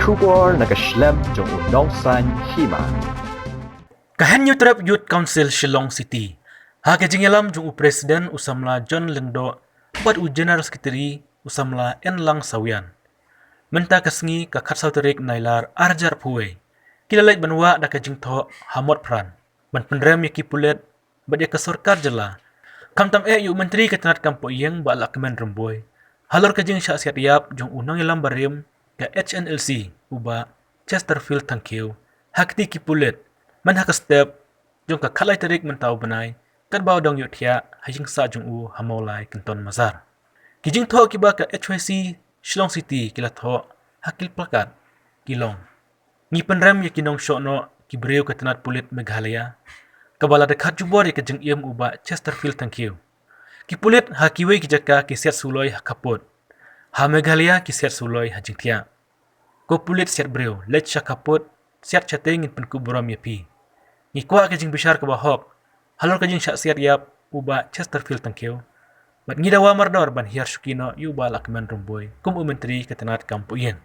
Kubor nakaslab jong udongsan hima. Kahanyo terap Youth Council Shillong City. Hakajingelam jung Presiden usamla John Lengdo buat General Secretary usamla Enlang Sawian. Menta kasngi ka khatsau terik nailar arjar puwe. Kilalait banwa da kajing tho hamot pran. Ban pendrem yaki pulet badia ka sarkar jela. Kamtam yu menteri ketenat kampo iyeng ba lakmen remboy. Halor kajing sya siat yap jung unang ilam barim ka HNLC uba Chesterfield tangkiu. Hakti ki pulet man hak step jung ka khalai terik mentau benai kan baw dong yuthia hajing sa jung u hamolai kenton mazar. Kijing tho kiba ka HYC Shillong City kila tho hakil plakat kilong. Ngi penrem ya kinong shokno kibreu ketenat pulit Meghalaya. Kabala dekat jubor ya kajeng iem uba Chesterfield tangkiu. Ki pulit hakiwe ki jaka ki set suloi hakaput. Ha Meghalaya ki set suloi hajing tia. Ko pulit set breu let syakaput set chateng in penkuburam yapi. Ngi kwa kajing bishar ka bahok. Halor kajing syak siat yap uba Chesterfield tangkiu. Bat ngidawa mardor ban hiar shukino yu ba lakman rumboy kum menteri ketenat kampu yen.